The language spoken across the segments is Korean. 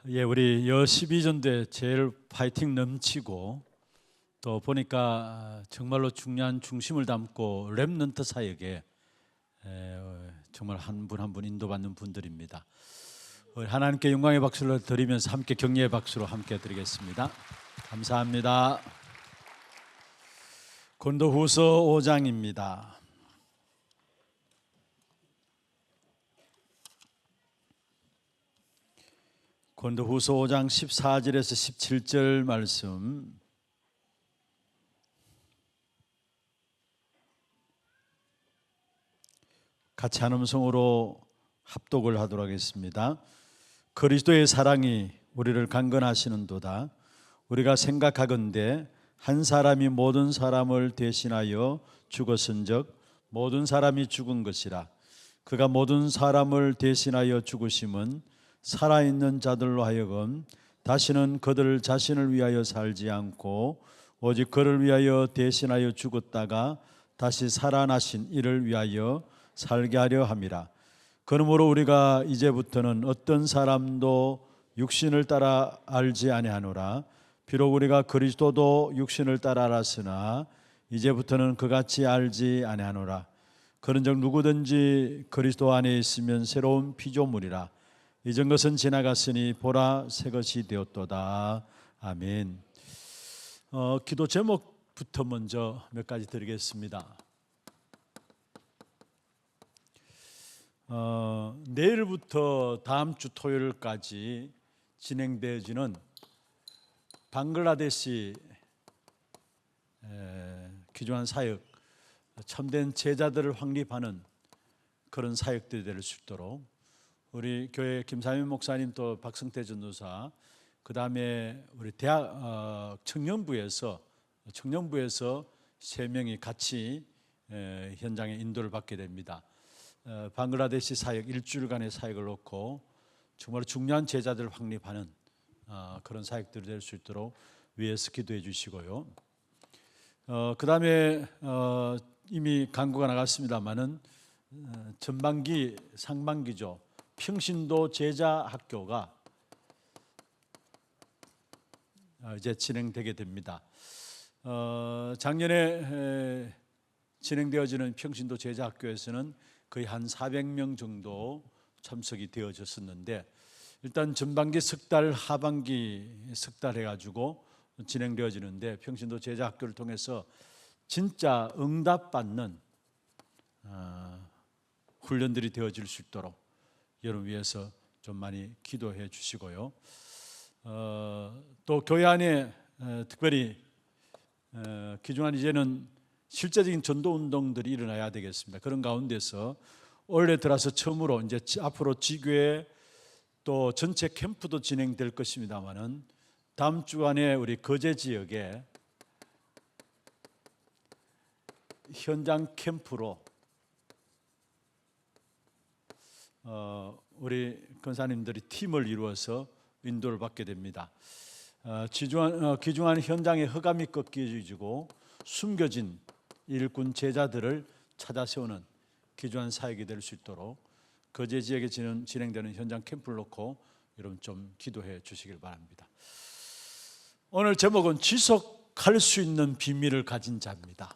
우리 여 12전대 제일 파이팅 넘치고 또 보니까 정말로 중요한 중심을 담고 렘넌트 사역에 정말 한 분 한 분 인도받는 분들입니다. 하나님께 영광의 박수를 드리면서 함께 격려의 박수로 함께 드리겠습니다. 감사합니다. 고린도후서 5장입니다. 고린도후서 5장 14절에서 17절 말씀, 같이 한 음성으로 합독을 하도록 하겠습니다. 그리스도의 사랑이 우리를 강건하시는도다. 우리가 생각하건대 한 사람이 모든 사람을 대신하여 죽었은즉 모든 사람이 죽은 것이라. 그가 모든 사람을 대신하여 죽으심은 살아있는 자들로 하여금 다시는 그들 자신을 위하여 살지 않고 오직 그를 위하여 대신하여 죽었다가 다시 살아나신 이를 위하여 살게 하려 함이라. 그러므로 우리가 이제부터는 어떤 사람도 육신을 따라 알지 아니하노라. 비록 우리가 그리스도도 육신을 따라 알았으나 이제부터는 그같이 알지 아니하노라. 그런즉 누구든지 그리스도 안에 있으면 새로운 피조물이라. 이전 것은 지나갔으니 보라 새 것이 되었도다. 아멘. 기도 제목부터 먼저 몇 가지 드리겠습니다. 내일부터 다음 주 토요일까지 진행되어지는 방글라데시 귀중한 사역, 참된 제자들을 확립하는 그런 사역들이 될 수 있도록 우리 교회 김삼인 목사님 또 박성태 전도사, 그 다음에 우리 대학 청년부에서 3명이 같이 현장에 인도를 받게 됩니다. 방글라데시 사역 일주일간의 사역을 놓고 정말 중요한 제자들을 확립하는 그런 사역들이 될 수 있도록 위에서 기도해 주시고요. 그 다음에 이미 광고가 나갔습니다마는 전반기 상반기죠. 평신도 제자학교가 이제 진행되게 됩니다. 작년에 진행되어지는 평신도 제자학교에서는 거의 한 400명 정도 참석이 되어졌었는데, 일단 전반기 석달, 하반기 석달 해가지고 진행되어지는데, 평신도 제자학교를 통해서 진짜 응답받는 훈련들이 되어질 수 있도록 여러분 위해서 좀 많이 기도해 주시고요. 또 교회 안에 특별히 귀중한 이제는 실제적인 전도 운동들이 일어나야 되겠습니다. 그런 가운데서 올해 들어서 처음으로 이제 앞으로 지교회 또 전체 캠프도 진행될 것입니다만은 다음 주간에 우리 거제 지역에 현장 캠프로 우리 권사님들이 팀을 이루어서 인도를 받게 됩니다. 귀중한 현장의 허감이 꺾여지고 숨겨진 일꾼 제자들을 찾아 세우는 귀중한 사역이 될 수 있도록 거제 지역에 진행되는 현장 캠프를 놓고 여러분 좀 기도해 주시길 바랍니다. 오늘 제목은 지속할 수 있는 비밀을 가진 자입니다.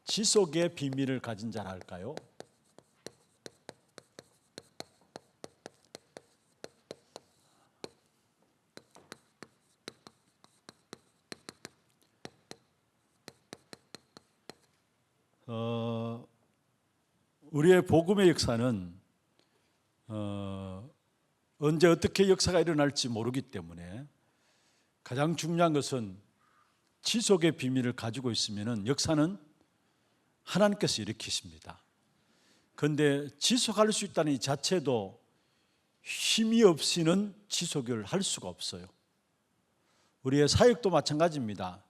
지속의 비밀을 가진 자라 할까요? 우리의 복음의 역사는 언제 어떻게 역사가 일어날지 모르기 때문에 가장 중요한 것은 지속의 비밀을 가지고 있으면 역사는 하나님께서 일으키십니다. 그런데 지속할 수 있다는 이 자체도 힘이 없이는 지속을 할 수가 없어요. 우리의 사역도 마찬가지입니다.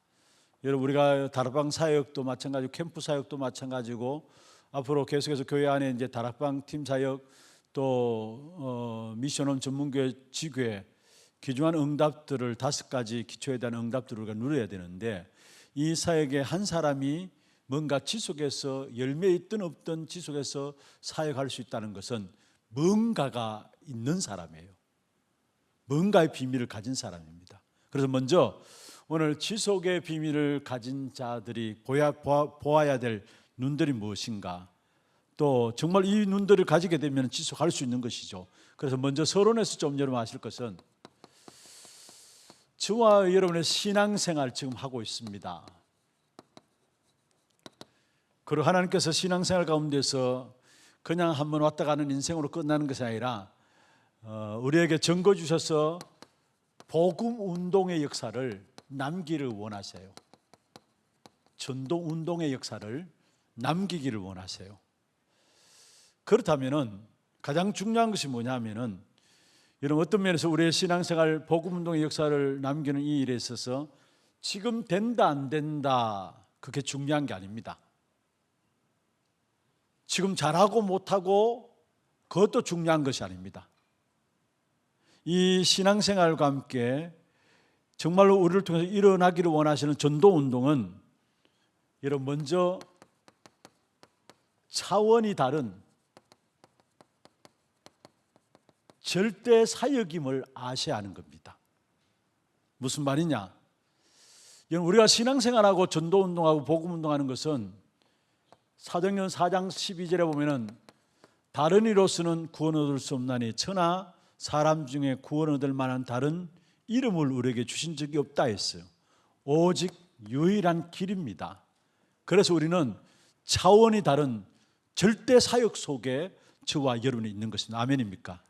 여러분, 우리가 다락방 사역도 마찬가지고 캠프 사역도 마찬가지고 앞으로 계속해서 교회 안에 이제 다락방 팀 사역 또 미션홈 전문교회 지교회 귀중한 응답들을 5가지 기초에 대한 응답들을 우리가 누려야 되는데, 이 사역에 한 사람이 뭔가 지속해서 열매 있든 없든 지속해서 사역할 수 있다는 것은 뭔가가 있는 사람이에요. 뭔가의 비밀을 가진 사람입니다. 그래서 먼저 오늘 지속의 비밀을 가진 자들이 보아야 될 눈들이 무엇인가, 또 정말 이 눈들을 가지게 되면 지속할 수 있는 것이죠. 그래서 먼저 서론에서 좀 여러분 아실 것은, 저와 여러분의 신앙생활 지금 하고 있습니다. 그리고 하나님께서 신앙생활 가운데서 그냥 한번 왔다 가는 인생으로 끝나는 것이 아니라 우리에게 증거 주셔서 복음 운동의 역사를 남기를 원하세요. 전도 운동의 역사를 남기기를 원하세요. 그렇다면은 가장 중요한 것이 뭐냐면은, 여러분 어떤 면에서 우리의 신앙생활 복음 운동의 역사를 남기는 이 일에 있어서 지금 된다 안 된다 그게 중요한 게 아닙니다. 지금 잘하고 못하고 그것도 중요한 것이 아닙니다. 이 신앙생활과 함께 정말로 우리를 통해서 일어나기를 원하시는 전도운동은, 여러분 먼저 차원이 다른 절대 사역임을 아셔야 하는 겁니다. 무슨 말이냐? 여러분 우리가 신앙생활하고 전도운동하고 복음운동하는 것은 사도행전 4장 12절에 보면은 다른 이로서는 구원 얻을 수 없나니 천하 사람 중에 구원 얻을 만한 다른 이름을 우리에게 주신 적이 없다 했어요. 오직 유일한 길입니다. 그래서 우리는 차원이 다른 절대 사역 속에 저와 여러분이 있는 것입니다. 아멘입니까?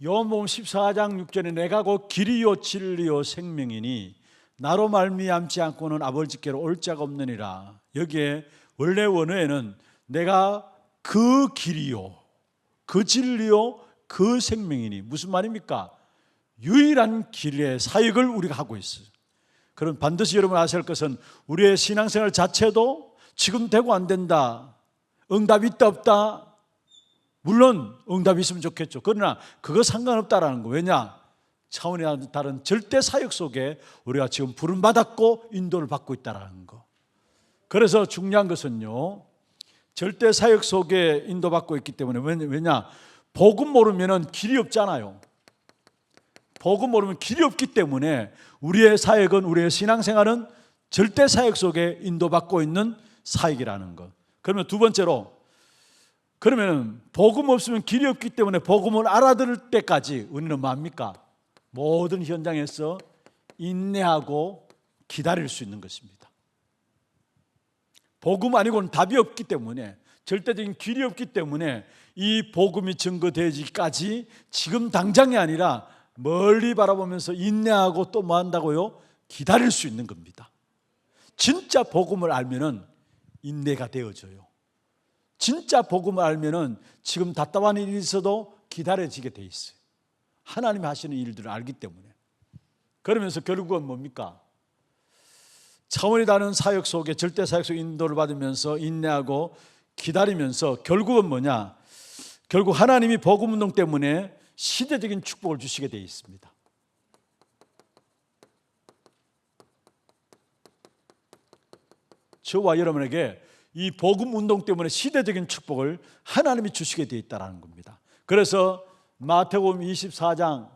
요한복음 14장 6절에 내가 곧 길이요 진리요 생명이니 나로 말미암지 않고는 아버지께로 올 자가 없느니라. 여기에 원래 원어에는 내가 그 길이요 그 진리요 그 생명이니, 무슨 말입니까? 유일한 길의 사역을 우리가 하고 있어요. 그럼 반드시 여러분 아셔야 할 것은, 우리의 신앙생활 자체도 지금 되고 안 된다, 응답이 있다 없다, 물론 응답이 있으면 좋겠죠. 그러나 그거 상관없다라는 거. 왜냐? 차원이 다른 절대 사역 속에 우리가 지금 부름받았고 인도를 받고 있다는 거. 그래서 중요한 것은요, 절대 사역 속에 인도받고 있기 때문에, 왜냐? 복음 모르면 길이 없잖아요. 복음 모르면 길이 없기 때문에 우리의 사역은, 우리의 신앙생활은 절대 사역 속에 인도받고 있는 사역이라는 것. 그러면 두 번째로, 그러면 복음 없으면 길이 없기 때문에 복음을 알아들을 때까지 우리는 뭡니까? 모든 현장에서 인내하고 기다릴 수 있는 것입니다. 복음 아니고는 답이 없기 때문에, 절대적인 길이 없기 때문에 이 복음이 증거되기까지 지금 당장이 아니라 멀리 바라보면서 인내하고 또 뭐 한다고요? 기다릴 수 있는 겁니다. 진짜 복음을 알면은 인내가 되어져요. 진짜 복음을 알면은 지금 답답한 일이 있어도 기다려지게 돼 있어요. 하나님이 하시는 일들을 알기 때문에. 그러면서 결국은 뭡니까? 차원이 다른 사역 속에, 절대 사역 속에 인도를 받으면서 인내하고 기다리면서 결국은 뭐냐? 결국 하나님이 복음 운동 때문에 시대적인 축복을 주시게 되어 있습니다. 저와 여러분에게 이 복음 운동 때문에 시대적인 축복을 하나님이 주시게 되어 있다는 겁니다. 그래서 마태복음 24장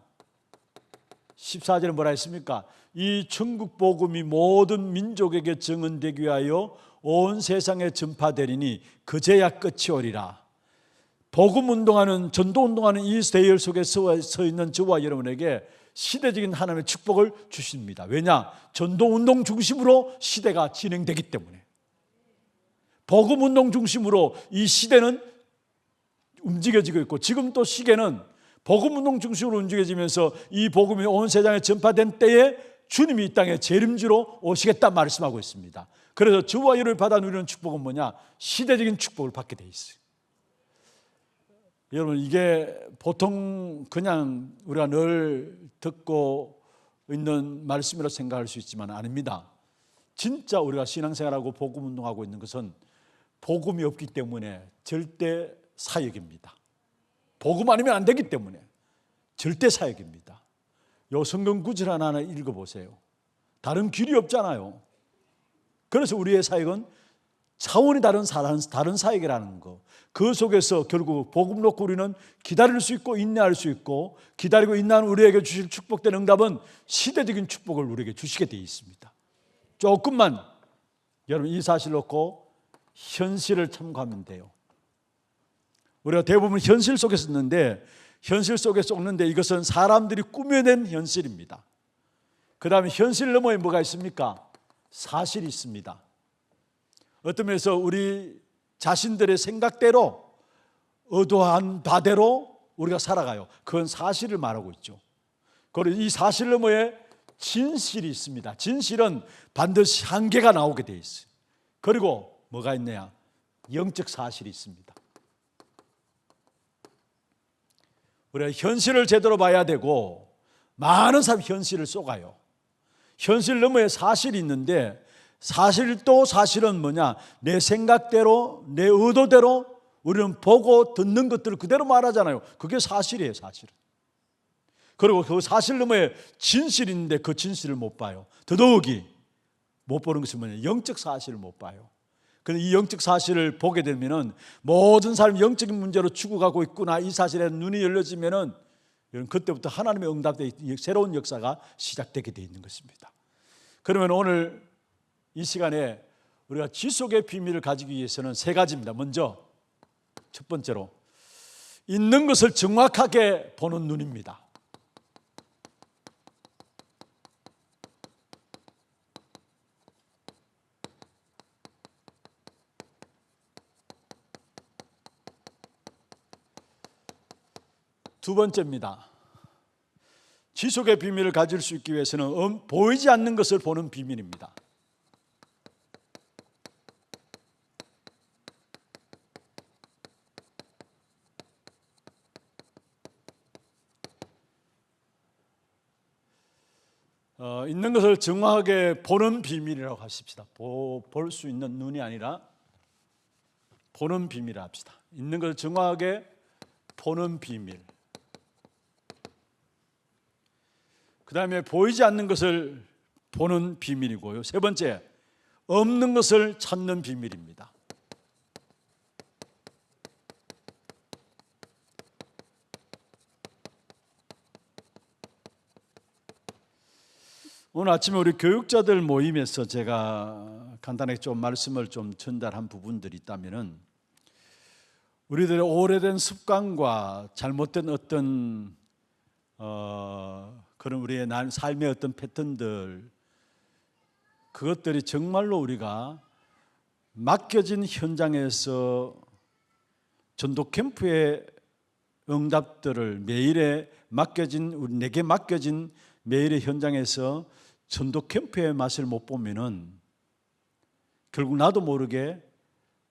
14절에 뭐라 했습니까? 이 천국 복음이 모든 민족에게 증언되기 위하여 온 세상에 전파되리니 그제야 끝이 오리라. 복음 운동하는, 전도 운동하는 이 대열 속에 서 있는 저와 여러분에게 시대적인 하나님의 축복을 주십니다. 왜냐? 전도 운동 중심으로 시대가 진행되기 때문에. 복음 운동 중심으로 이 시대는 움직여지고 있고, 지금 또 시계는 복음 운동 중심으로 움직여지면서 이 복음이 온 세상에 전파된 때에 주님이 이 땅에 재림주로 오시겠다 말씀하고 있습니다. 그래서 저와 여러분이 받아 누리는 축복은 뭐냐? 시대적인 축복을 받게 돼 있어요. 여러분, 이게 보통 그냥 우리가 늘 듣고 있는 말씀이라고 생각할 수 있지만 아닙니다. 진짜 우리가 신앙생활하고 복음 운동하고 있는 것은 복음이 없기 때문에 절대 사역입니다. 복음 아니면 안 되기 때문에 절대 사역입니다. 요 성경 구절 하나 읽어보세요. 다른 길이 없잖아요. 그래서 우리의 사역은 차원이 다른 사역이라는 거. 그 속에서 결국 복음 놓고 우리는 기다릴 수 있고 인내할 수 있고, 기다리고 인내하는 우리에게 주실 축복된 응답은 시대적인 축복을 우리에게 주시게 되어 있습니다. 조금만 여러분 이 사실 놓고 현실을 참고하면 돼요. 우리가 대부분 현실 속에서 있는데, 현실 속에서 오는데 이것은 사람들이 꾸며낸 현실입니다. 그 다음에 현실 너머에 뭐가 있습니까? 사실이 있습니다. 어떤 면에서 우리 자신들의 생각대로, 의도한 바대로 우리가 살아가요. 그건 사실을 말하고 있죠. 그리고 이 사실 너머에 진실이 있습니다. 진실은 반드시 한계가 나오게 돼 있어요. 그리고 뭐가 있냐? 영적 사실이 있습니다. 우리가 현실을 제대로 봐야 되고, 많은 사람이 현실을 속아요. 현실 너머에 사실이 있는데, 사실은 뭐냐? 내 생각대로, 내 의도대로 우리는 보고 듣는 것들을 그대로 말하잖아요. 그게 사실이에요, 사실은. 그리고 그 사실 너머에 진실이 있는데 그 진실을 못 봐요. 더더욱이 못 보는 것이 뭐냐? 영적 사실을 못 봐요. 그런데 이 영적 사실을 보게 되면은 모든 사람이 영적인 문제로 죽어가고 있구나, 이 사실에 눈이 열려지면은 그때부터 하나님의 응답의 새로운 역사가 시작되게 되어 있는 것입니다. 그러면 오늘 이 시간에 우리가 지속의 비밀을 가지기 위해서는 세 가지입니다. 먼저 첫 번째로 있는 것을 정확하게 보는 눈입니다. 두 번째입니다. 지속의 비밀을 가질 수 있기 위해서는 보이지 않는 것을 보는 비밀입니다. 있는 것을 정확하게 보는 비밀이라고 하십시다. 볼 수 있는 눈이 아니라 보는 비밀을 합시다. 있는 것을 정확하게 보는 비밀. 그 다음에 보이지 않는 것을 보는 비밀이고요. 세 번째, 없는 것을 찾는 비밀입니다. 오늘 아침에 우리 교육자들 모임에서 제가 간단하게 좀 말씀을 좀 전달한 부분들이 있다면은, 우리들의 오래된 습관과 잘못된 어떤 그런 우리의 삶의 어떤 패턴들, 그것들이 정말로 우리가 맡겨진 현장에서 전도 캠프의 응답들을 내게 맡겨진 매일의 현장에서 전도 캠프의 맛을 못 보면은 결국 나도 모르게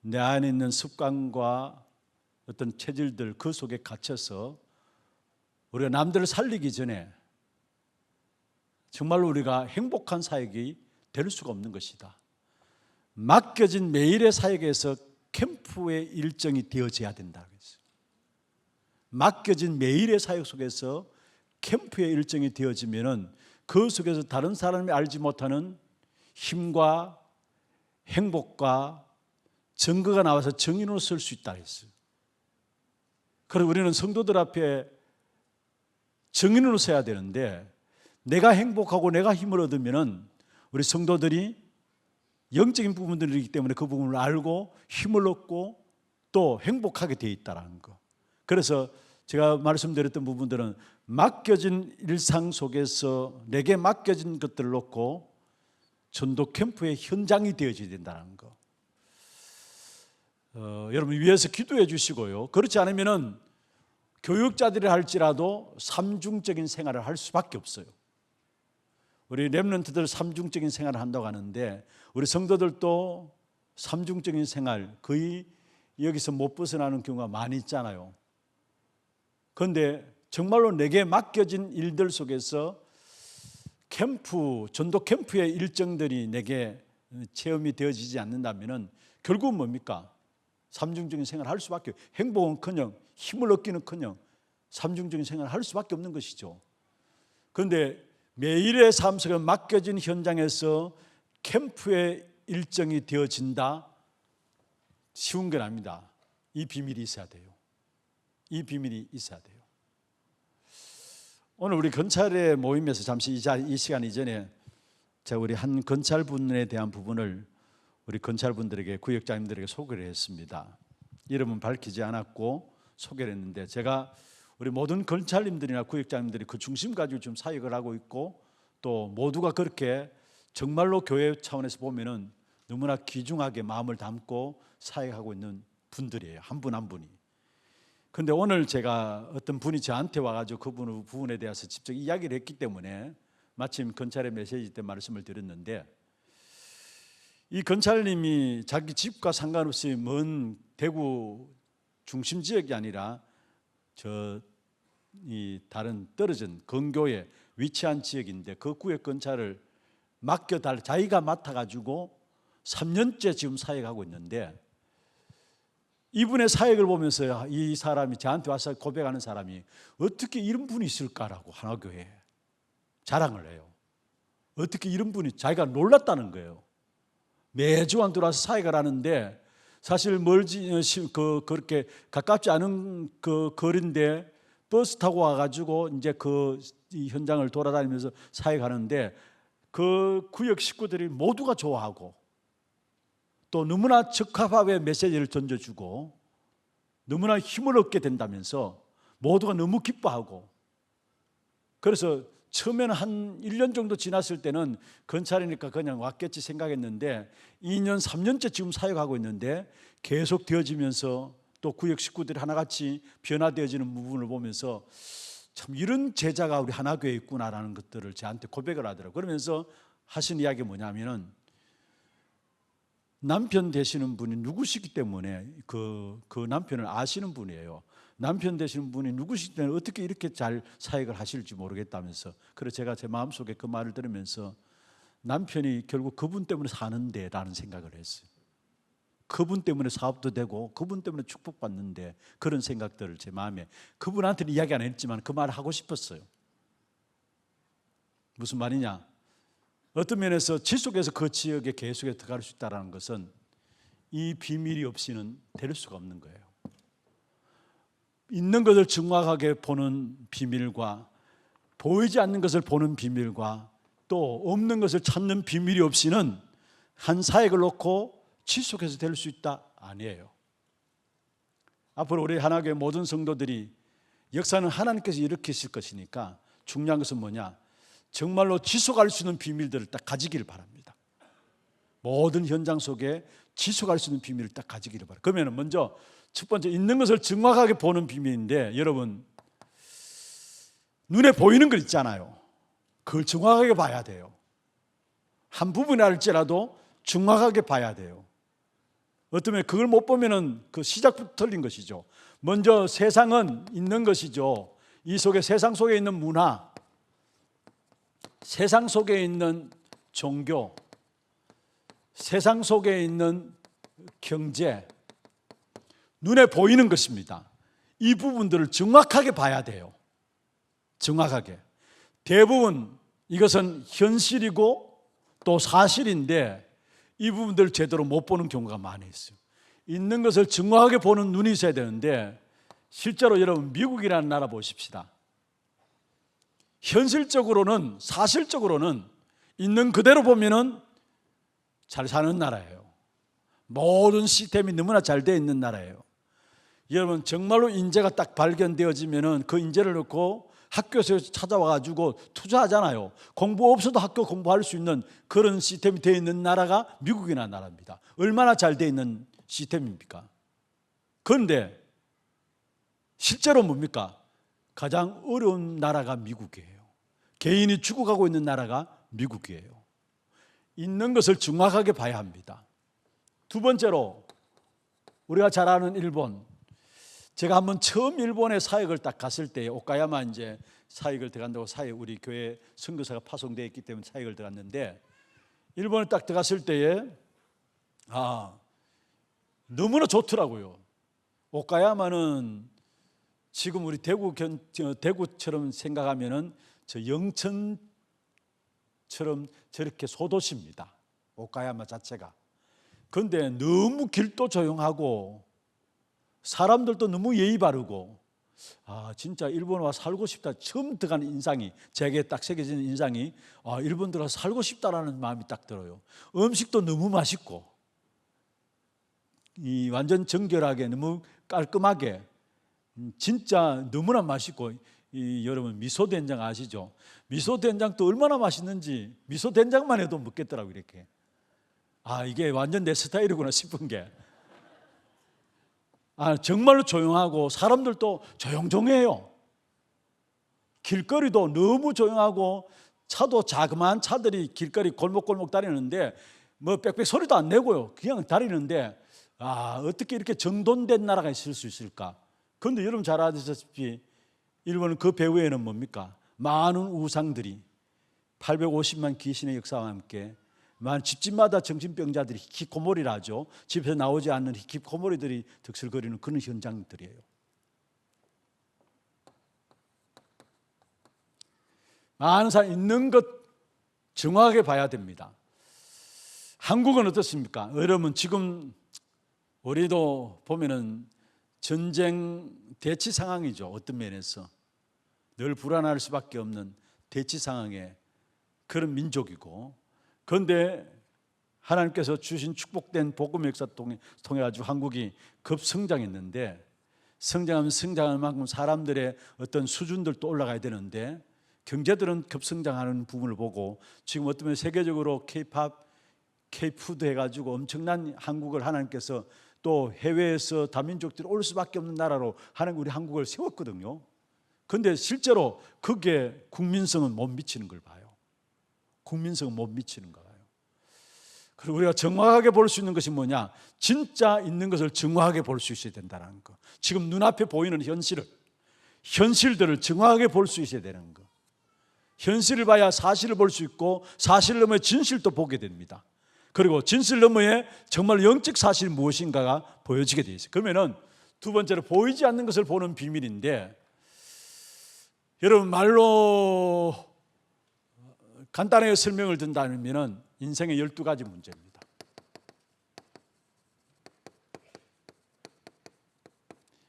내 안에 있는 습관과 어떤 체질들, 그 속에 갇혀서 우리가 남들을 살리기 전에 정말로 우리가 행복한 사역이 될 수가 없는 것이다. 맡겨진 매일의 사역에서 캠프의 일정이 되어져야 된다. 맡겨진 매일의 사역 속에서 캠프의 일정이 되어지면은 그 속에서 다른 사람이 알지 못하는 힘과 행복과 증거가 나와서 증인으로 설 수 있다 했어요. 그리고 우리는 성도들 앞에 증인으로 서야 되는데, 내가 행복하고 내가 힘을 얻으면은 우리 성도들이 영적인 부분들이기 때문에 그 부분을 알고 힘을 얻고 또 행복하게 되어 있다는 거. 그래서 제가 말씀드렸던 부분들은 맡겨진 일상 속에서 내게 맡겨진 것들을 놓고 전도 캠프의 현장이 되어져야 된다는 거. 여러분 위해서 기도해 주시고요. 그렇지 않으면은 교육자들이 할지라도 삼중적인 생활을 할 수밖에 없어요. 우리 렘넌트들 삼중적인 생활을 한다고 하는데, 우리 성도들도 삼중적인 생활 거의 여기서 못 벗어나는 경우가 많이 있잖아요. 그런데 정말로 내게 맡겨진 일들 속에서 전도 캠프의 일정들이 내게 체험이 되어지지 않는다면 결국은 뭡니까? 삼중적인 생활을 할 수밖에, 행복은커녕 힘을 얻기는커녕 삼중적인 생활을 할 수밖에 없는 것이죠. 그런데 매일의 삶 속에 맡겨진 현장에서 캠프의 일정이 되어진다. 쉬운 건 아닙니다. 이 비밀이 있어야 돼요. 이 비밀이 있어야 돼요. 오늘 우리 검찰의 모임에서 잠시 이 시간 이전에 제가 우리 한 검찰분에 대한 부분을 우리 검찰분들에게, 구역장님들에게 소개를 했습니다. 이름은 밝히지 않았고 소개를 했는데, 제가 우리 모든 검찰님들이나 구역장님들이 그 중심 가지고 지금 사역을 하고 있고, 또 모두가 그렇게 정말로 교회 차원에서 보면은 너무나 귀중하게 마음을 담고 사역하고 있는 분들이에요. 한 분 한 분이. 그런데 오늘 제가 어떤 분이 저한테 와가지고 그 부분에 대해서 직접 이야기를 했기 때문에 마침 검찰의 메시지 때 말씀을 드렸는데, 이 검찰님이 자기 집과 상관없이 먼 대구 중심 지역이 아니라 이 다른 떨어진 근교에 위치한 지역인데, 그 구역 검찰을 맡겨달 자기가 맡아가지고 3년째 지금 사역하고 있는데, 이분의 사역을 보면서 이 사람이 저한테 와서 고백하는 사람이 어떻게 이런 분이 있을까라고 하나교회에 자랑을 해요. 어떻게 이런 분이, 자기가 놀랐다는 거예요. 매주 안 들어와서 사역을 하는데, 사실 멀지 그렇게 가깝지 않은 그 거리인데 버스 타고 와가지고 이제 이 현장을 돌아다니면서 사역하는데, 그 구역 식구들이 모두가 좋아하고, 또 너무나 적합하게 메시지를 던져주고 너무나 힘을 얻게 된다면서 모두가 너무 기뻐하고, 그래서 처음에는 한 1년 정도 지났을 때는 검찰이니까 그냥 왔겠지 생각했는데, 2년 3년째 지금 사역하고 있는데 계속 되어지면서, 또 구역 식구들이 하나같이 변화되어지는 부분을 보면서 참 이런 제자가 우리 하나교회에 있구나라는 것들을 저한테 고백을 하더라고요. 그러면서 하신 이야기가 뭐냐면은, 남편 되시는 분이 누구시기 때문에 그 남편을 아시는 분이에요. 남편 되시는 분이 누구시기 때문에 어떻게 이렇게 잘 사역을 하실지 모르겠다면서, 그래서 제가 제 마음속에 그 말을 들으면서 남편이 결국 그분 때문에 사는데 라는 생각을 했어요. 그분 때문에 사업도 되고 그분 때문에 축복받는데, 그런 생각들을 제 마음에, 그분한테는 이야기 안 했지만 그 말을 하고 싶었어요. 무슨 말이냐, 어떤 면에서 지속해서 그 지역에 계속해서 들어갈 수 있다는 것은 이 비밀이 없이는 될 수가 없는 거예요. 있는 것을 정확하게 보는 비밀과 보이지 않는 것을 보는 비밀과 또 없는 것을 찾는 비밀이 없이는 한 사역을 놓고 지속해서 될 수 있다? 아니에요. 앞으로 우리 하나교회 모든 성도들이 역사는 하나님께서 일으키실 것이니까 중요한 것은 뭐냐, 정말로 지속할 수 있는 비밀들을 딱 가지기를 바랍니다. 모든 현장 속에 지속할 수 있는 비밀을 딱 가지기를 바랍니다. 그러면 먼저 첫 번째, 있는 것을 정확하게 보는 비밀인데, 여러분 눈에 보이는 것 있잖아요. 그걸 정확하게 봐야 돼요. 한 부분이 할지라도 정확하게 봐야 돼요. 어쩌면 그걸 못 보면은 그 시작부터 틀린 것이죠. 먼저 세상은 있는 것이죠. 이 속에, 세상 속에 있는 문화, 세상 속에 있는 종교, 세상 속에 있는 경제, 눈에 보이는 것입니다. 이 부분들을 정확하게 봐야 돼요. 정확하게. 대부분 이것은 현실이고 또 사실인데, 이 부분들을 제대로 못 보는 경우가 많이 있어요. 있는 것을 정확하게 보는 눈이 있어야 되는데, 실제로 여러분 미국이라는 나라 보십시다. 현실적으로는, 사실적으로는 있는 그대로 보면은 잘 사는 나라예요. 모든 시스템이 너무나 잘 되어 있는 나라예요. 여러분 정말로 인재가 딱 발견되어지면은 그 인재를 놓고 학교에서 찾아와가지고 투자하잖아요. 공부 없어도 학교 공부할 수 있는 그런 시스템이 되어 있는 나라가 미국이나 나라입니다. 얼마나 잘 되어 있는 시스템입니까? 그런데 실제로 뭡니까? 가장 어려운 나라가 미국이에요. 개인이 죽어가고 있는 나라가 미국이에요. 있는 것을 정확하게 봐야 합니다. 두 번째로, 우리가 잘 아는 일본. 제가 한번 처음 일본에 사역을 딱 갔을 때, 오카야마 이제 사역을 들어간다고, 우리 교회 선교사가 파송되어 있기 때문에 사역을 들어갔는데, 일본에 딱 들어갔을 때에 너무나 좋더라고요. 오카야마는 지금 우리 대구처럼 생각하면은 저 영천처럼 저렇게 소도시입니다. 오카야마 자체가 그런데 너무 길도 조용하고 사람들도 너무 예의 바르고, 진짜 일본 와서 살고 싶다. 처음 들어가는 인상이, 제게 딱 새겨지는 인상이, 일본 들어가서 살고 싶다라는 마음이 딱 들어요. 음식도 너무 맛있고, 이 완전 정결하게, 너무 깔끔하게, 진짜 너무나 맛있고, 여러분 미소된장 아시죠? 미소된장도 얼마나 맛있는지 미소된장만 해도 먹겠더라고요. 이렇게 이게 완전 내 스타일이구나 싶은 게, 정말로 조용하고 사람들도 조용조용해요. 길거리도 너무 조용하고, 차도 자그마한 차들이 길거리 골목골목 다니는데 뭐 빽빽 소리도 안 내고요. 그냥 다니는데 어떻게 이렇게 정돈된 나라가 있을 수 있을까? 그런데 여러분 잘 아시다시피 일본은 그 배후에는 뭡니까? 많은 우상들이 850만 귀신의 역사와 함께 집집마다 정신병자들이 히키코모리라 하죠. 집에서 나오지 않는 히키코모리들이 득실거리는 그런 현장들이에요. 많은 사람 있는 것 정확하게 봐야 됩니다. 한국은 어떻습니까? 여러분 지금 우리도 보면은 전쟁 대치 상황이죠. 어떤 면에서 늘 불안할 수밖에 없는 대치 상황에 그런 민족이고, 그런데 하나님께서 주신 축복된 복음 역사 통해 가지고 한국이 급성장했는데, 성장하면 성장할 만큼 사람들의 어떤 수준들도 올라가야 되는데, 경제들은 급성장하는 부분을 보고 지금 어떤 면에 세계적으로 K-팝, K-푸드 해가지고 엄청난 한국을 하나님께서 또 해외에서 다민족들이 올 수밖에 없는 나라로 하나님 우리 한국을 세웠거든요. 그런데 실제로 그게 국민성은 못 미치는 걸 봐요. 국민성은 못 미치는 거예요. 그리고 우리가 정확하게 볼 수 있는 것이 뭐냐? 진짜 있는 것을 정확하게 볼 수 있어야 된다는 거. 지금 눈앞에 보이는 현실들을 정확하게 볼 수 있어야 되는 거. 현실을 봐야 사실을 볼 수 있고, 사실 너머의 진실도 보게 됩니다. 그리고 진실 너머에 정말 영적 사실이 무엇인가가 보여지게 되어 있어요. 그러면은 두 번째로 보이지 않는 것을 보는 비밀인데, 여러분 말로 간단하게 설명을 든다면 인생의 12가지 문제입니다.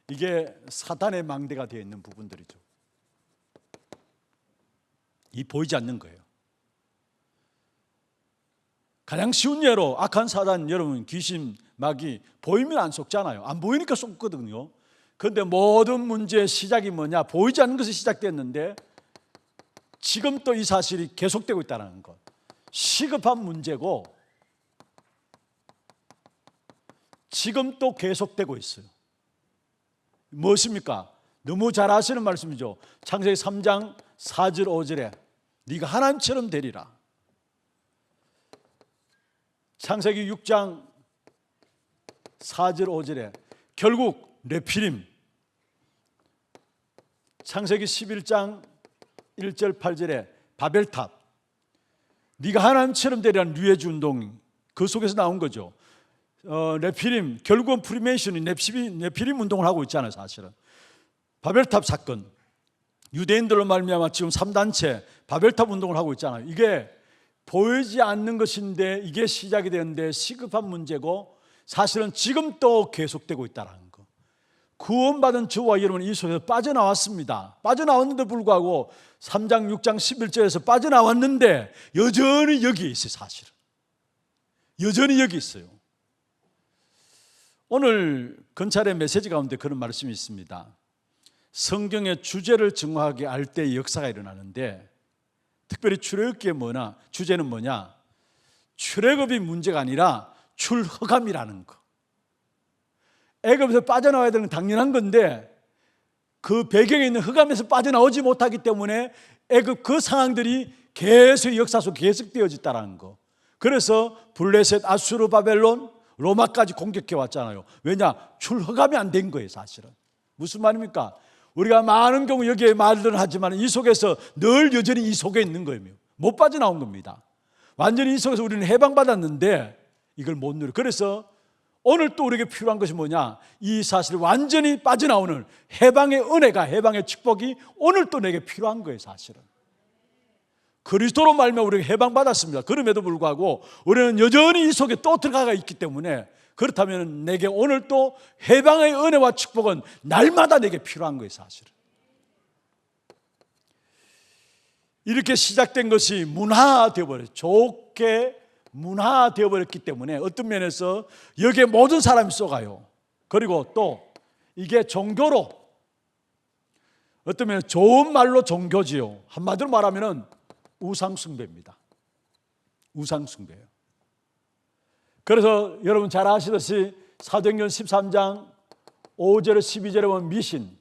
이게 사단의 망대가 되어 있는 부분들이죠. 이 보이지 않는 거예요. 가장 쉬운 예로 악한 사단, 여러분 귀신, 마귀 보이면 안 속잖아요. 안 보이니까 속거든요. 그런데 모든 문제의 시작이 뭐냐? 보이지 않는 것이 시작됐는데 지금 또 이 사실이 계속되고 있다는 것. 시급한 문제고 지금 또 계속되고 있어요. 무엇입니까? 너무 잘 아시는 말씀이죠. 창세기 3장 4절 5절에 네가 하나님처럼 되리라. 창세기 6장 4절 5절에 결국 네피림. 창세기 11장 1절 8절에 바벨탑. 네가 하나님처럼 되리라는 뉴에이지 운동, 그 속에서 나온 거죠. 네피림, 결국은 프리메이션이 네피림 운동을 하고 있잖아요. 사실은 바벨탑 사건, 유대인들로 말미암아 지금 3단체 바벨탑 운동을 하고 있잖아요. 이게 보이지 않는 것인데 이게 시작이 되는데 시급한 문제고 사실은 지금 또 계속되고 있다는 거. 구원받은 저와 여러분 이 속에서 빠져나왔습니다. 빠져나왔는데 불구하고 3장 6장 11절에서 빠져나왔는데 여전히 여기에 있어요. 사실은 여전히 여기 있어요. 오늘 건찰의 메시지 가운데 그런 말씀이 있습니다. 성경의 주제를 정확하게 알 때 역사가 일어나는데, 특별히 출애굽기의 주제는 뭐냐? 출애굽이 문제가 아니라 출허감이라는 거. 애굽에서 빠져나와야 되는 건 당연한 건데 그 배경에 있는 흑암에서 빠져나오지 못하기 때문에 애굽 그 상황들이 계속 역사 속에 계속되어졌다는 거. 그래서 블레셋, 아수르, 바벨론, 로마까지 공격해 왔잖아요. 왜냐? 출허감이 안 된 거예요. 사실은 무슨 말입니까? 우리가 많은 경우 여기에 말들은 하지만 이 속에서 늘 여전히 이 속에 있는 거예요. 못 빠져나온 겁니다. 완전히 이 속에서 우리는 해방받았는데 이걸 못 누려. 그래서 오늘 또 우리에게 필요한 것이 뭐냐? 이 사실 완전히 빠져나오는 해방의 은혜가, 해방의 축복이 오늘 또 내게 필요한 거예요. 사실은 그리스도로 말미암아 우리가 해방받았습니다. 그럼에도 불구하고 우리는 여전히 이 속에 또 들어가 있기 때문에, 그렇다면 내게 오늘 또 해방의 은혜와 축복은 날마다 내게 필요한 거예요. 사실은 이렇게 시작된 것이 문화되어 버렸어요. 좋게 문화되어 버렸기 때문에 어떤 면에서 여기에 모든 사람이 쏘가요. 그리고 또 이게 종교로, 어떤 면에 좋은 말로 종교지요. 한마디로 말하면 우상숭배입니다. 우상숭배예요. 그래서 여러분 잘 아시듯이 사도행전 13장 5절에 12절에 보면 미신,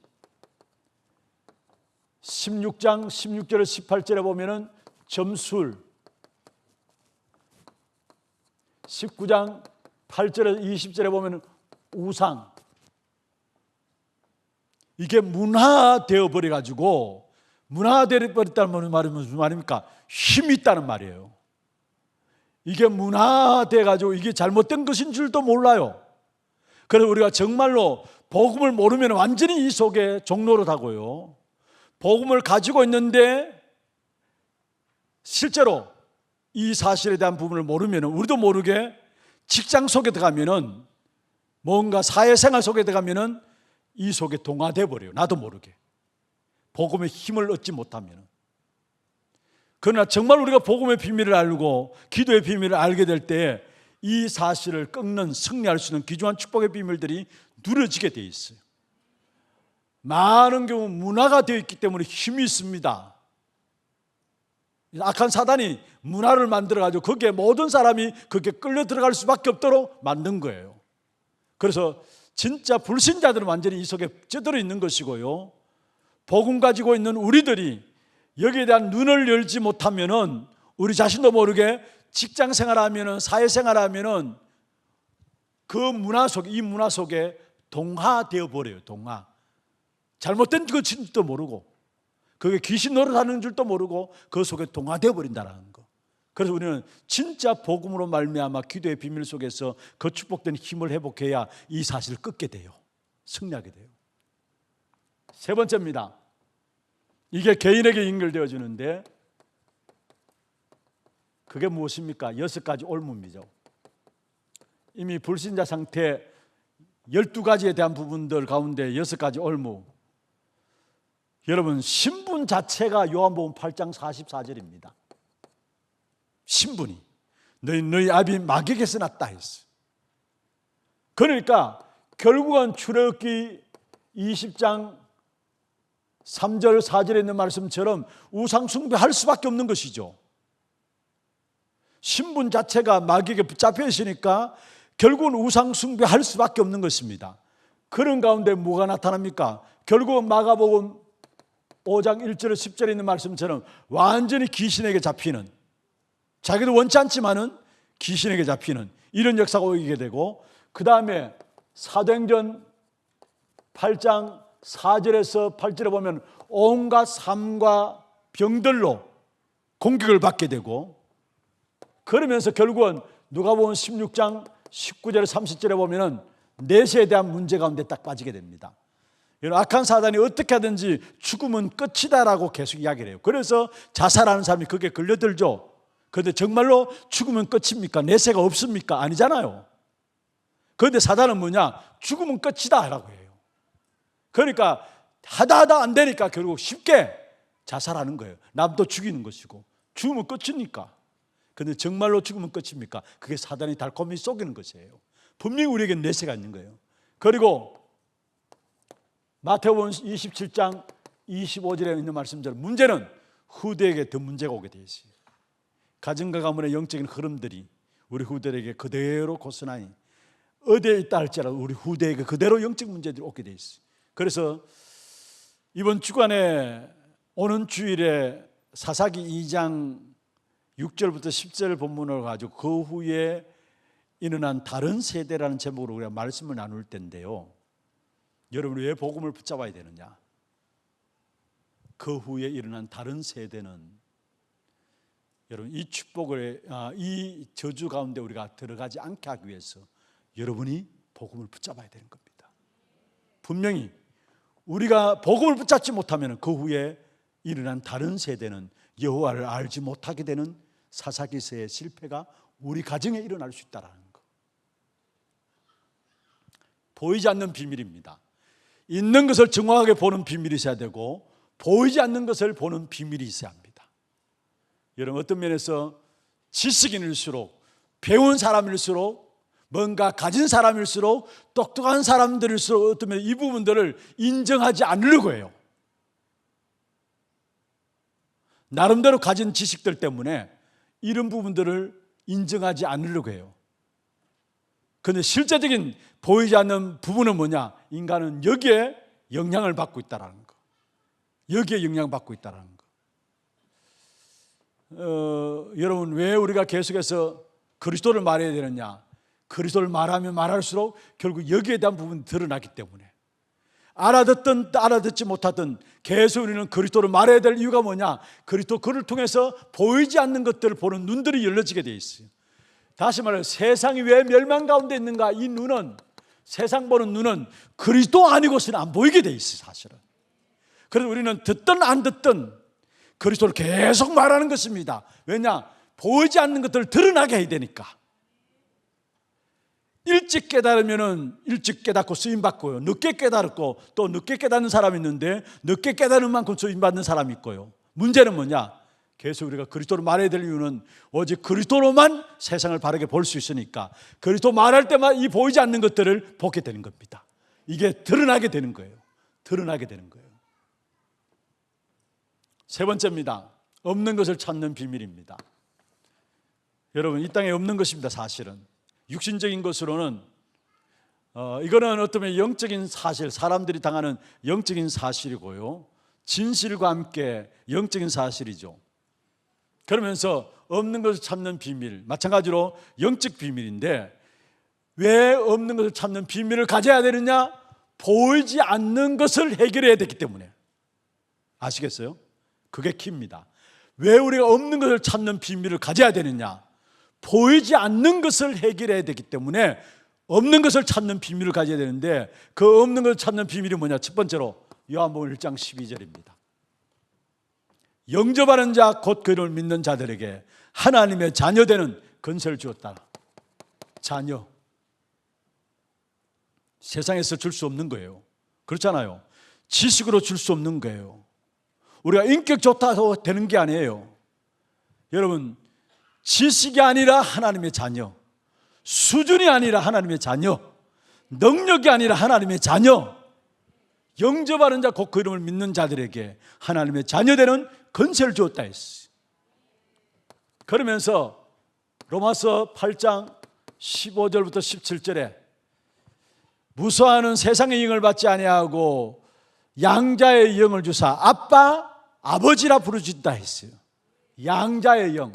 16장 16절에 18절에 보면 점술, 19장 8절에 20절에 보면 우상, 이게 문화되어 버려가지고, 문화되어 버렸다는 말은 무슨 말입니까? 힘이 있다는 말이에요. 이게 문화돼가지고 이게 잘못된 것인 줄도 몰라요. 그래서 우리가 정말로 복음을 모르면 완전히 이 속에 종노릇하고요, 복음을 가지고 있는데 실제로 이 사실에 대한 부분을 모르면, 우리도 모르게 직장 속에 들어가면은, 뭔가 사회생활 속에 들어가면은 이 속에 동화돼 버려요. 나도 모르게 복음의 힘을 얻지 못하면. 그러나 정말 우리가 복음의 비밀을 알고 기도의 비밀을 알게 될 때 이 사실을 꺾는, 승리할 수 있는 귀중한 축복의 비밀들이 누려지게 돼 있어요. 많은 경우 문화가 되어 있기 때문에 힘이 있습니다. 악한 사단이 문화를 만들어가지고 거기에 모든 사람이 거기에 끌려 들어갈 수밖에 없도록 만든 거예요. 그래서 진짜 불신자들은 완전히 이 속에 찌들어 있는 것이고요, 복음 가지고 있는 우리들이 여기에 대한 눈을 열지 못하면은 우리 자신도 모르게 직장 생활하면은, 사회생활 하면은 그 문화 속에, 이 문화 속에 동화되어 버려요. 동화. 잘못된 것인지도 모르고, 그게 귀신 노릇하는 줄도 모르고 그 속에 동화되어 버린다는 거. 그래서 우리는 진짜 복음으로 말미암아 기도의 비밀 속에서 그 축복된 힘을 회복해야 이 사실을 끊게 돼요. 승리하게 돼요. 세 번째입니다. 이게 개인에게 연결되어 주는데, 그게 무엇입니까? 6가지 올무입니다. 이미 불신자 상태 12가지에 대한 부분들 가운데 6가지 올무. 여러분, 신분 자체가 요한복음 8장 44절입니다. 신분이 너희 아비 마귀에게서 났다 했어요. 그러니까 결국은 출애굽기 20장 3절 4절에 있는 말씀처럼 우상 숭배할 수밖에 없는 것이죠. 신분 자체가 마귀에게 붙잡혀 있으니까 결국은 우상 숭배할 수밖에 없는 것입니다. 그런 가운데 뭐가 나타납니까? 결국은 마가복음 5장 1절에 10절에 있는 말씀처럼 완전히 귀신에게 잡히는, 자기도 원치 않지만은 귀신에게 잡히는 이런 역사가 오게 되고, 그 다음에 사도행전 8장 4절에서 8절에 보면 온갖 삶과 병들로 공격을 받게 되고, 그러면서 결국은 누가복음 16장 19절 30절에 보면 내세에 대한 문제 가운데 딱 빠지게 됩니다. 악한 사단이 어떻게 하든지 죽음은 끝이다라고 계속 이야기를 해요. 그래서 자살하는 사람이 그게 걸려들죠. 그런데 정말로 죽으면 끝입니까? 내세가 없습니까? 아니잖아요. 그런데 사단은 뭐냐? 죽으면 끝이다 라고 해요. 그러니까 하다 안 되니까 결국 쉽게 자살하는 거예요. 남도 죽이는 것이고, 죽으면 끝이니까. 그런데 정말로 죽으면 끝입니까? 그게 사단이 달콤히 속이는 것이에요. 분명히 우리에게 내세가 있는 거예요. 그리고 마태복음 27장 25절에 있는 말씀처럼 문제는 후대에게 더 문제가 오게 되어 있어요. 가정과 가문의 영적인 흐름들이 우리 후대에게 그대로 고스란히 어디에 있다 할지라도 우리 후대에게 그대로 영적 문제들이 오게 되어 있어요. 그래서 이번 주간에 오는 주일에 사사기 2장 6절부터 10절 본문을 가지고 그 후에 일어난 다른 세대라는 제목으로 우리가 말씀을 나눌 텐데요, 여러분 왜 복음을 붙잡아야 되느냐? 그 후에 일어난 다른 세대는 여러분 이 축복을, 이 저주 가운데 우리가 들어가지 않게 하기 위해서 여러분이 복음을 붙잡아야 되는 겁니다. 분명히 우리가 복음을 붙잡지 못하면 그 후에 일어난 다른 세대는 여호와를 알지 못하게 되는 사사기서의 실패가 우리 가정에 일어날 수 있다는 거. 보이지 않는 비밀입니다. 있는 것을 정확하게 보는 비밀이 있어야 되고 보이지 않는 것을 보는 비밀이 있어야 합니다. 여러분, 어떤 면에서 지식인일수록, 배운 사람일수록, 뭔가 가진 사람일수록, 똑똑한 사람들일수록 어떤 면 이 부분들을 인정하지 않으려고 해요. 나름대로 가진 지식들 때문에 이런 부분들을 인정하지 않으려고 해요. 그런데 실제적인 보이지 않는 부분은 뭐냐? 인간은 여기에 영향을 받고 있다는 거. 여기에 영향받고 있다는 거. 여러분, 왜 우리가 계속해서 그리스도를 말해야 되느냐? 그리스도를 말하면 말할수록 결국 여기에 대한 부분이 드러나기 때문에 알아듣든 알아듣지 못하든 계속 우리는 그리스도를 말해야 될 이유가 뭐냐? 그리스도 그를 통해서 보이지 않는 것들을 보는 눈들이 열려지게 돼 있어요. 다시 말해 세상이 왜 멸망 가운데 있는가? 이 눈은, 세상 보는 눈은 그리스도 아니고서는 안 보이게 돼 있어요, 사실은. 그래서 우리는 듣든 안 듣든 그리스도를 계속 말하는 것입니다. 왜냐? 보이지 않는 것들을 드러나게 해야 되니까. 일찍 깨달으면 일찍 깨닫고 쓰임받고요, 늦게 깨달았고 또 늦게 깨닫는 사람이 있는데 늦게 깨달은 만큼 쓰임받는 사람이 있고요. 문제는 뭐냐? 계속 우리가 그리스도를 말해야 될 이유는 오직 그리스도로만 세상을 바르게 볼 수 있으니까 그리스도 말할 때마다 이 보이지 않는 것들을 보게 되는 겁니다. 이게 드러나게 되는 거예요. 드러나게 되는 거예요. 세 번째입니다. 없는 것을 찾는 비밀입니다. 여러분, 이 땅에 없는 것입니다. 사실은 육신적인 것으로는 이거는 어쩌면 영적인 사실, 사람들이 당하는 영적인 사실이고요, 진실과 함께 영적인 사실이죠. 그러면서 없는 것을 찾는 비밀, 마찬가지로 영적 비밀인데, 왜 없는 것을 찾는 비밀을 가져야 되느냐? 보이지 않는 것을 해결해야 되기 때문에. 아시겠어요? 그게 키입니다. 왜 우리가 없는 것을 찾는 비밀을 가져야 되느냐? 보이지 않는 것을 해결해야 되기 때문에 없는 것을 찾는 비밀을 가져야 되는데, 그 없는 것을 찾는 비밀이 뭐냐? 첫 번째로 요한복음 1장 12절입니다. 영접하는 자 곧 그를 믿는 자들에게 하나님의 자녀되는 권세를 주었다. 자녀. 세상에서 줄 수 없는 거예요. 그렇잖아요. 지식으로 줄 수 없는 거예요. 우리가 인격 좋다고 되는 게 아니에요. 여러분, 지식이 아니라 하나님의 자녀, 수준이 아니라 하나님의 자녀, 능력이 아니라 하나님의 자녀, 영접하는 자 곧 그 이름을 믿는 자들에게 하나님의 자녀되는 권세를 주었다 했어요. 그러면서 로마서 8장 15절부터 17절에 무수하는 세상의 영을 받지 아니하고 양자의 영을 주사 아빠, 아버지라 부르신다 했어요. 양자의 영.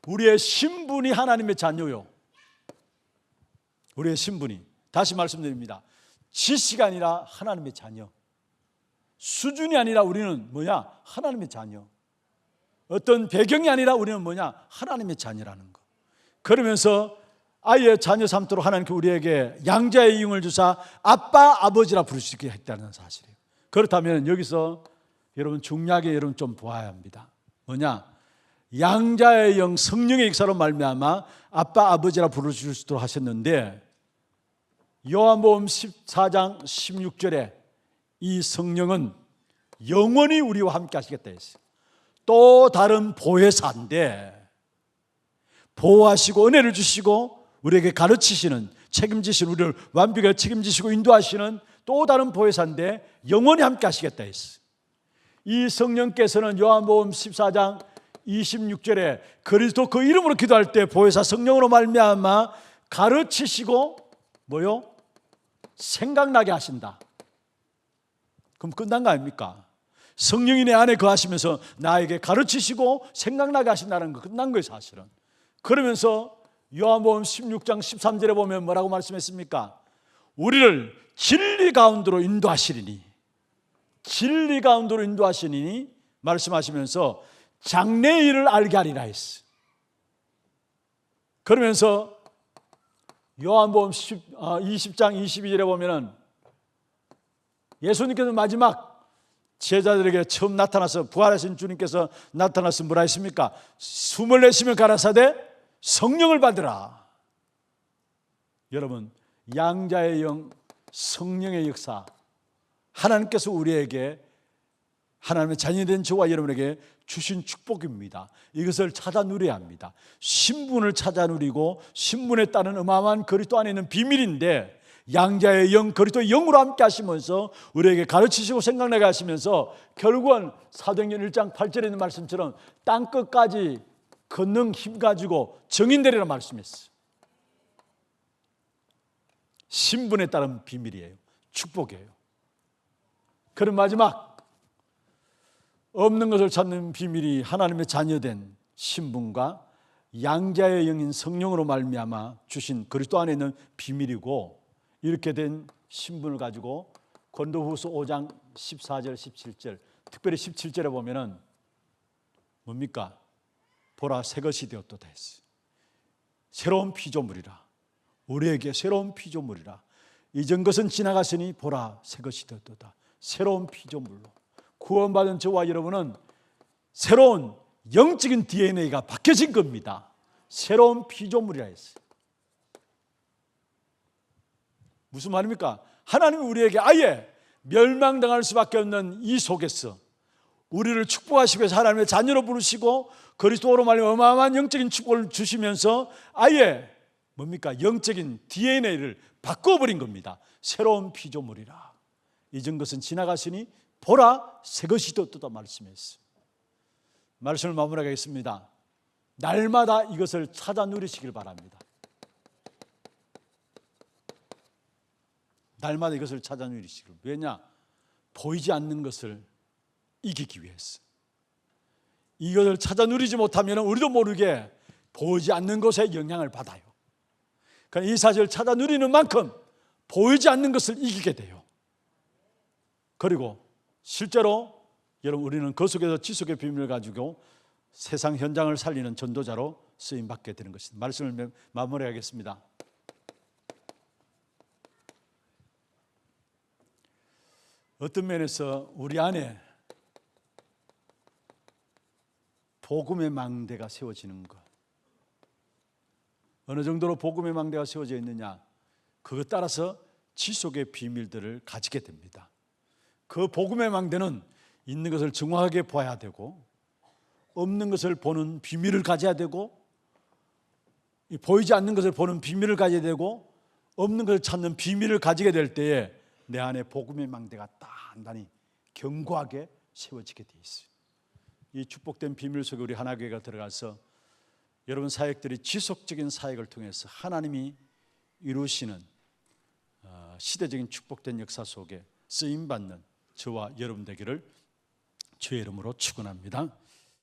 우리의 신분이 하나님의 자녀요. 우리의 신분이, 다시 말씀드립니다. 지식이 아니라 하나님의 자녀, 수준이 아니라 우리는 뭐냐? 하나님의 자녀. 어떤 배경이 아니라 우리는 뭐냐? 하나님의 자녀라는 거. 그러면서 아이의 자녀 삼도록 하나님께 우리에게 양자의 영을 주사 아빠, 아버지라 부를 수 있게 했다는 사실이에요. 그렇다면 여기서 여러분 중요하게 여러분 좀 보아야 합니다. 뭐냐? 양자의 영, 성령의 역사로 말미암아 아빠, 아버지라 부르실 수 있도록 하셨는데, 요한복음 14장 16절에 이 성령은 영원히 우리와 함께 하시겠다 했어요. 또 다른 보혜사인데, 보호하시고 은혜를 주시고 우리에게 가르치시는, 책임지시는, 우리를 완벽하게 책임지시고 인도하시는 또 다른 보혜사인데 영원히 함께 하시겠다 했어요. 이 성령께서는 요한복음 14장 26절에 그리스도 그 이름으로 기도할 때 보혜사 성령으로 말미암아 가르치시고 뭐요? 생각나게 하신다. 그럼 끝난 거 아닙니까? 성령이 내 안에 거하시면서 나에게 가르치시고 생각나게 하신다는 거 끝난 거예요, 사실은. 그러면서 요한복음 16장 13절에 보면 뭐라고 말씀했습니까? 우리를 진리 가운데로 인도하시리니, 진리 가운데로 인도하시니 말씀하시면서 장래의 일을 알게 하리라 했어요. 그러면서 요한복음 20장 22절에 보면은 예수님께서 마지막 제자들에게 처음 나타나서 부활하신 주님께서 나타나서 뭐라 했습니까? 숨을 내쉬며 가라사대 성령을 받으라. 여러분, 양자의 영, 성령의 역사, 하나님께서 우리에게, 하나님의 자녀된 저와 여러분에게 주신 축복입니다. 이것을 찾아 누려야 합니다. 신분을 찾아 누리고 신분에 따른 어마어마한 그리스도 안에 있는 비밀인데, 양자의 영, 그리스도의 영으로 함께 하시면서 우리에게 가르치시고 생각나게 하시면서 결국은 사도행전 1장 8절에 있는 말씀처럼 땅끝까지 걷는 힘 가지고 정인되리라 말씀했어요. 신분에 따른 비밀이에요. 축복이에요. 그런 마지막, 없는 것을 찾는 비밀이 하나님의 자녀된 신분과 양자의 영인 성령으로 말미암아 주신 그리스도 안에 있는 비밀이고, 이렇게 된 신분을 가지고 고린도후서 5장 14절 17절, 특별히 17절에 보면은 뭡니까? 보라, 새 것이 되었도다 했어요. 새로운 피조물이라. 우리에게 새로운 피조물이라. 이전 것은 지나갔으니 보라, 새 것이 되었도다. 새로운 피조물로 구원받은 저와 여러분은 새로운 영적인 DNA가 바뀌어진 겁니다. 새로운 피조물이라 했어요. 무슨 말입니까? 하나님이 우리에게 아예 멸망당할 수밖에 없는 이 속에서 우리를 축복하시기 위해서 하나님의 자녀로 부르시고 그리스도로 말미암아 어마어마한 영적인 축복을 주시면서 아예 뭡니까? 영적인 DNA를 바꿔버린 겁니다. 새로운 피조물이라. 이전 것은 지나갔으니 보라, 새 것이 되었다 말씀했어요. 말씀을 마무리하겠습니다. 날마다 이것을 찾아 누리시길 바랍니다. 날마다 이것을 찾아 누리시길. 왜냐? 보이지 않는 것을 이기기 위해서. 이것을 찾아 누리지 못하면 우리도 모르게 보이지 않는 것에 영향을 받아요. 그러니까 이 사실을 찾아 누리는 만큼 보이지 않는 것을 이기게 돼요. 그리고 실제로 여러분, 우리는 그 속에서 지속의 비밀을 가지고 세상 현장을 살리는 전도자로 쓰임받게 되는 것입니다. 말씀을 마무리하겠습니다. 어떤 면에서 우리 안에 복음의 망대가 세워지는 것, 어느 정도로 복음의 망대가 세워져 있느냐, 그것 따라서 지속의 비밀들을 가지게 됩니다. 그 복음의 망대는 있는 것을 정확하게 봐야 되고, 없는 것을 보는 비밀을 가져야 되고, 보이지 않는 것을 보는 비밀을 가져야 되고, 없는 것을 찾는 비밀을 가지게 될 때에 내 안에 복음의 망대가 단단히 견고하게 세워지게 돼 있어요. 이 축복된 비밀 속에 우리 하나교회가 들어가서 여러분 사역들이 지속적인 사역을 통해서 하나님이 이루시는 시대적인 축복된 역사 속에 쓰임받는 저와 여러분 되기를 주의 이름으로 축원합니다.